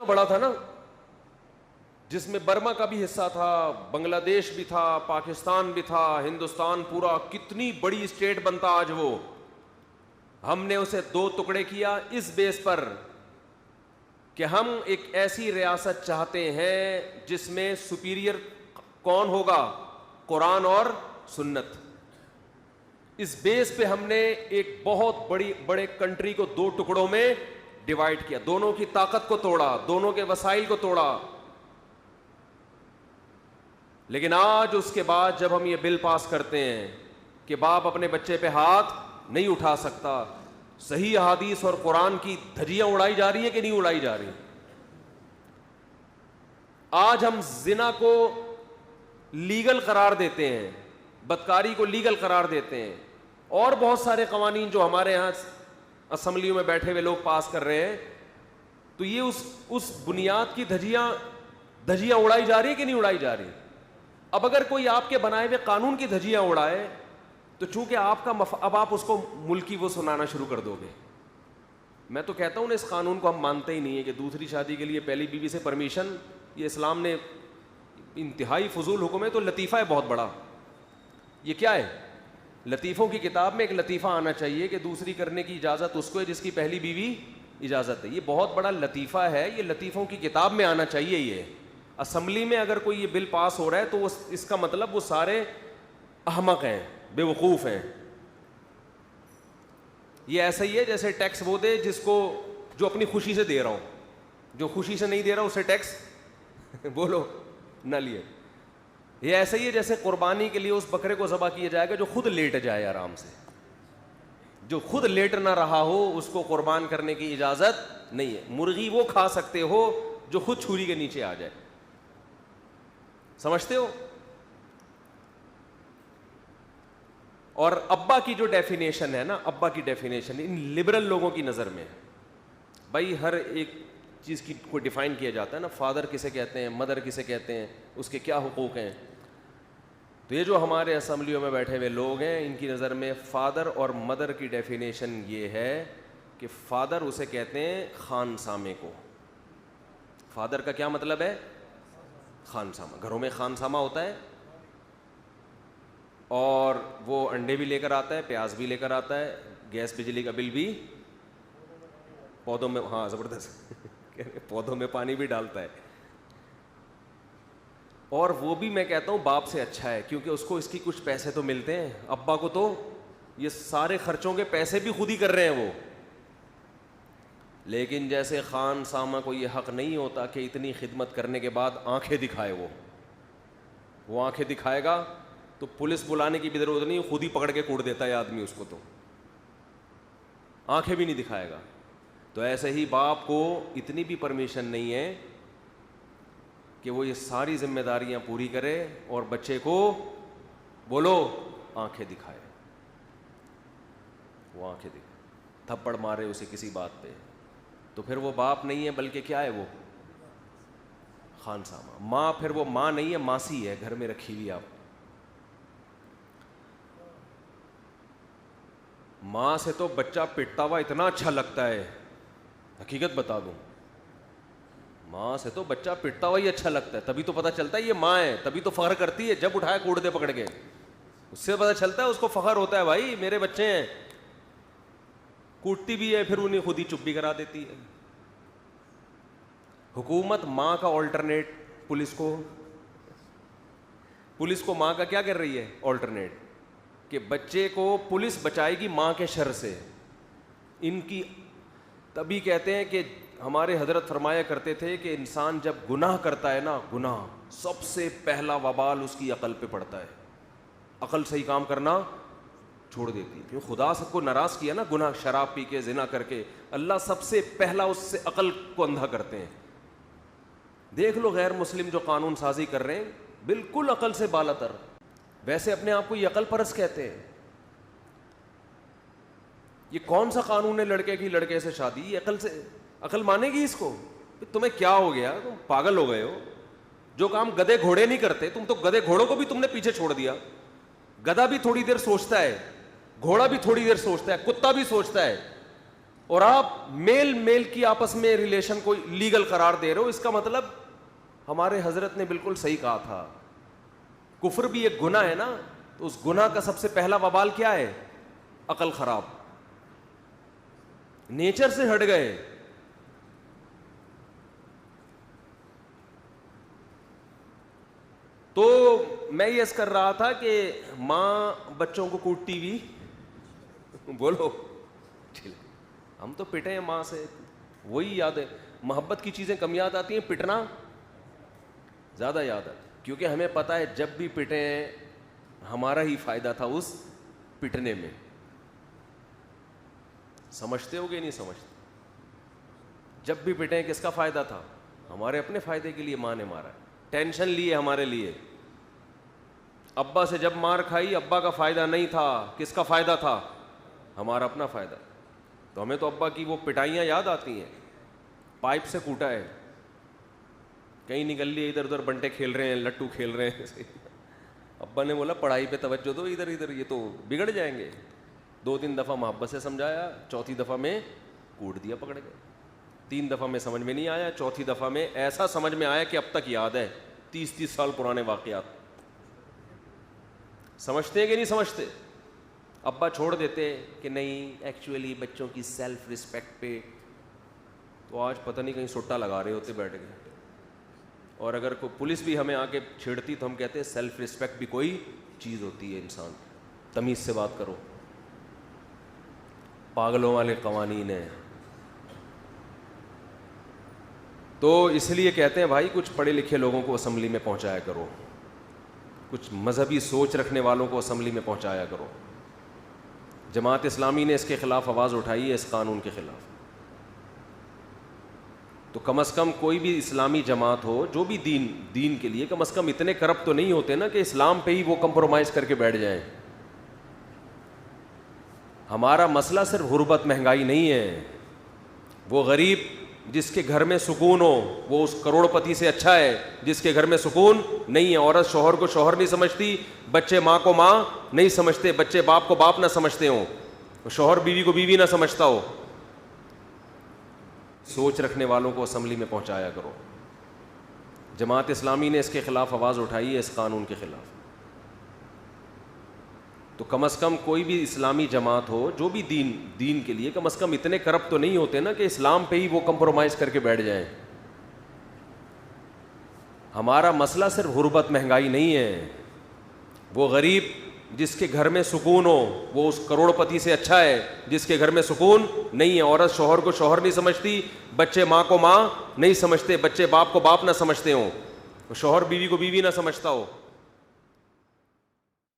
بڑا تھا نا, جس میں برما کا بھی حصہ تھا, بنگلہ دیش بھی تھا, پاکستان بھی تھا, ہندوستان پورا, کتنی بڑی اسٹیٹ بنتا آج وہ. ہم نے اسے 2 ٹکڑے کیا اس بیس پر کہ ہم ایک ایسی ریاست چاہتے ہیں جس میں سپیریئر کون ہوگا؟ قرآن اور سنت. اس بیس پہ ہم نے ایک بہت بڑے کنٹری کو 2 ٹکڑوں میں ڈیوائڈ کیا, دونوں کی طاقت کو توڑا, دونوں کے وسائل کو توڑا. لیکن آج اس کے بعد جب ہم یہ بل پاس کرتے ہیں کہ باپ اپنے بچے پہ ہاتھ نہیں اٹھا سکتا, صحیح احادیث اور قرآن کی دھجیاں اڑائی جا رہی ہیں کہ نہیں اڑائی جا رہی؟ آج ہم زنا کو لیگل قرار دیتے ہیں, بدکاری کو لیگل قرار دیتے ہیں, اور بہت سارے قوانین جو ہمارے ہاں اسمبلیوں میں بیٹھے ہوئے لوگ پاس کر رہے ہیں. تو یہ اس بنیاد کی دھجیاں اڑائی جا رہی ہے کہ نہیں اڑائی جا رہی؟ اب اگر کوئی آپ کے بنائے ہوئے قانون کی دھجیاں اڑائے تو چونکہ آپ کا اب آپ اس کو ملکی وہ سنانا شروع کر دو گے. میں تو کہتا ہوں نا, اس قانون کو ہم مانتے ہی نہیں ہے کہ دوسری شادی کے لیے پہلی بیوی سے پرمیشن, یہ اسلام نے انتہائی فضول حکم ہے. تو لطیفہ ہے بہت بڑا. یہ کیا ہے؟ لطیفوں کی کتاب میں ایک لطیفہ آنا چاہیے کہ دوسری کرنے کی اجازت اس کو ہے جس کی پہلی بیوی اجازت ہے. یہ بہت بڑا لطیفہ ہے, یہ لطیفوں کی کتاب میں آنا چاہیے. یہ اسمبلی میں اگر کوئی یہ بل پاس ہو رہا ہے تو اس کا مطلب وہ سارے احمق ہیں, بے وقوف ہیں. یہ ایسا ہی ہے جیسے ٹیکس وہ دے جس کو, جو اپنی خوشی سے دے رہا ہوں, جو خوشی سے نہیں دے رہا اسے ٹیکس بولو نہ لیے. یہ ایسا ہی ہے جیسے قربانی کے لیے اس بکرے کو ذبح کیا جائے گا جو خود لیٹ جائے آرام سے. جو خود لیٹ نہ رہا ہو اس کو قربان کرنے کی اجازت نہیں ہے. مرغی وہ کھا سکتے ہو جو خود چھری کے نیچے آ جائے. سمجھتے ہو؟ اور ابا کی جو ڈیفینیشن ہے نا, ابا کی ڈیفینیشن ان لبرل لوگوں کی نظر میں, بھائی ہر ایک چیز کی کو ڈیفائن کیا جاتا ہے نا, فادر کسے کہتے ہیں, مدر کسے کہتے ہیں, اس کے کیا حقوق ہیں. تو یہ جو ہمارے اسمبلیوں میں بیٹھے ہوئے لوگ ہیں, ان کی نظر میں فادر اور مدر کی ڈیفینیشن یہ ہے کہ فادر اسے کہتے ہیں خان سامے کو. فادر کا کیا مطلب ہے؟ خان سامہ. گھروں میں خان سامہ ہوتا ہے, اور وہ انڈے بھی لے کر آتا ہے, پیاز بھی لے کر آتا ہے, گیس بجلی کا بل بھی, پودوں میں, ہاں زبردست پودوں میں پانی بھی ڈالتا ہے. اور وہ بھی میں کہتا ہوں باپ سے اچھا ہے, کیونکہ اس کو اس کی کچھ پیسے تو ملتے ہیں. ابا کو تو یہ سارے خرچوں کے پیسے بھی خود ہی کر رہے ہیں وہ. لیکن جیسے خان سامہ کو یہ حق نہیں ہوتا کہ اتنی خدمت کرنے کے بعد آنکھیں دکھائے. وہ آنکھیں دکھائے گا تو پولیس بلانے کی بھی ضرورت نہیں, خود ہی پکڑ کے کوڑ دیتا ہے آدمی اس کو, تو آنکھیں بھی نہیں دکھائے گا. تو ایسے ہی باپ کو اتنی بھی پرمیشن نہیں ہے کہ وہ یہ ساری ذمہ داریاں پوری کرے اور بچے کو بولو آنکھیں دکھائے. وہ آنکھیں دکھائے, تھپڑ مارے اسے کسی بات پہ, تو پھر وہ باپ نہیں ہے بلکہ کیا ہے, وہ خان سامہ. ماں پھر وہ ماں نہیں ہے, ماسی ہے, گھر میں رکھی ہوئی. آپ ماں سے تو بچہ پٹتا ہوا اتنا اچھا لگتا ہے, حقیقت بتا دوں, ماں سے تو بچہ پٹتا ہوا ہی اچھا لگتا ہے. تبھی تو پتہ چلتا ہے یہ ماں ہے, تبھی تو فخر کرتی ہے جب اٹھائے کوڑ دے پکڑ کے. اس سے پتہ چلتا ہے اس کو فخر ہوتا ہے, بھائی میرے بچے ہیں. کوٹتی بھی ہے پھر انہیں خود ہی چپ بھی کرا دیتی ہے. حکومت ماں کا آلٹرنیٹ پولیس کو ماں کا کیا کر رہی ہے آلٹرنیٹ, کہ بچے کو پولیس بچائے گی ماں کے شر سے. ان کی تبھی کہتے ہیں کہ ہمارے حضرت فرمایا کرتے تھے کہ انسان جب گناہ کرتا ہے نا, گناہ سب سے پہلا وبال اس کی عقل پہ پڑتا ہے. عقل صحیح کام کرنا چھوڑ دیتی ہے. کیوں خدا سب کو ناراض کیا نا, گناہ شراب پی کے, زنا کر کے, اللہ سب سے پہلا اس سے عقل کو اندھا کرتے ہیں. دیکھ لو غیر مسلم جو قانون سازی کر رہے ہیں بالکل عقل سے بالا تر, ویسے اپنے آپ کو یہ عقل پرست کہتے ہیں. یہ کون سا قانون ہے لڑکے کی لڑکے سے شادی, یہ عقل مانے گی اس کو؟ تمہیں کیا ہو گیا, تم پاگل ہو گئے ہو. جو کام گدھے گھوڑے نہیں کرتے, تم تو گدھے گھوڑوں کو بھی تم نے پیچھے چھوڑ دیا. گدھا بھی تھوڑی دیر سوچتا ہے, گھوڑا بھی تھوڑی دیر سوچتا ہے, کتا بھی سوچتا ہے, اور آپ میل کی آپس میں ریلیشن کو لیگل قرار دے رہے ہو. اس کا مطلب ہمارے حضرت نے بالکل صحیح کہا تھا, کفر بھی ایک گناہ ہے نا, تو اس گناہ کا سب سے پہلا وبال کیا ہے؟ عقل خراب, نیچر سے ہٹ گئے. تو میں یہ کر رہا تھا کہ ماں بچوں کو کوٹتی بھی بولو, ہم تو پٹے ہیں ماں سے, وہی یاد ہے. محبت کی چیزیں کم یاد آتی ہیں, پٹنا زیادہ یاد ہے, کیونکہ ہمیں پتہ ہے جب بھی پٹے ہیں ہمارا ہی فائدہ تھا اس پٹنے میں. سمجھتے ہو گے نہیں سمجھتے؟ جب بھی پٹے ہیں کس کا فائدہ تھا؟ ہمارے اپنے فائدے کے لیے ماں نے مارا ہے, ٹینشن لیے ہمارے لیے. ابا سے جب مار کھائی, ابا کا فائدہ نہیں تھا, کس کا فائدہ تھا؟ ہمارا اپنا فائدہ. تو ہمیں تو ابا کی وہ پٹائیاں یاد آتی ہیں, پائپ سے کوٹا ہے, کہیں نکل لیے, ادھر ادھر بنٹے کھیل رہے ہیں, لٹو کھیل رہے ہیں. ابا نے بولا پڑھائی پہ توجہ دو, ادھر ادھر یہ تو بگڑ جائیں گے. 2-3 دفعہ محبت سے سمجھایا, چوتھی دفعہ میں کوٹ دیا پکڑ کے. 3 دفعہ میں سمجھ میں نہیں آیا, چوتھی دفعہ میں ایسا سمجھ میں آیا کہ اب تک یاد ہے, 30 سال پرانے واقعات. سمجھتے ہیں کہ نہیں سمجھتے؟ ابا چھوڑ دیتے کہ نہیں ایکچولی بچوں کی سیلف رسپیکٹ پہ, تو آج پتہ نہیں کہیں سٹا لگا رہے ہوتے بیٹھ کے. اور اگر کوئی پولیس بھی ہمیں آ کے چھیڑتی تو ہم کہتے ہیں سیلف رسپیکٹ بھی کوئی چیز ہوتی ہے, انسان تمیز سے بات کرو. پاگلوں والے قوانین ہیں. تو اس لیے کہتے ہیں بھائی کچھ پڑھے لکھے لوگوں کو اسمبلی میں پہنچایا کرو, کچھ مذہبی سوچ رکھنے والوں کو اسمبلی میں پہنچایا کرو. جماعت اسلامی نے اس کے خلاف آواز اٹھائی ہے, اس قانون کے خلاف. تو کم از کم کوئی بھی اسلامی جماعت ہو جو بھی دین کے لیے, کم از کم اتنے کرپٹ تو نہیں ہوتے نا کہ اسلام پہ ہی وہ کمپرومائز کر کے بیٹھ جائیں. ہمارا مسئلہ صرف غربت مہنگائی نہیں ہے. وہ غریب جس کے گھر میں سکون ہو وہ اس کروڑ پتی سے اچھا ہے جس کے گھر میں سکون نہیں ہے. عورت شوہر کو شوہر نہیں سمجھتی, بچے ماں کو ماں نہیں سمجھتے, بچے باپ کو باپ نہ سمجھتے ہوں, شوہر بیوی کو بیوی نہ سمجھتا ہو. سوچ رکھنے والوں کو اسمبلی میں پہنچایا کرو. جماعت اسلامی نے اس کے خلاف آواز اٹھائی ہے, اس قانون کے خلاف. تو کم از کم کوئی بھی اسلامی جماعت ہو جو بھی دین کے لیے, کم از کم اتنے کرپٹ تو نہیں ہوتے نا کہ اسلام پہ ہی وہ کمپرومائز کر کے بیٹھ جائیں. ہمارا مسئلہ صرف غربت مہنگائی نہیں ہے. وہ غریب جس کے گھر میں سکون ہو وہ اس کروڑ پتی سے اچھا ہے جس کے گھر میں سکون نہیں ہے. عورت شوہر کو شوہر نہیں سمجھتی, بچے ماں کو ماں نہیں سمجھتے, بچے باپ کو باپ نہ سمجھتے ہوں, شوہر بیوی کو بیوی نہ سمجھتا ہو.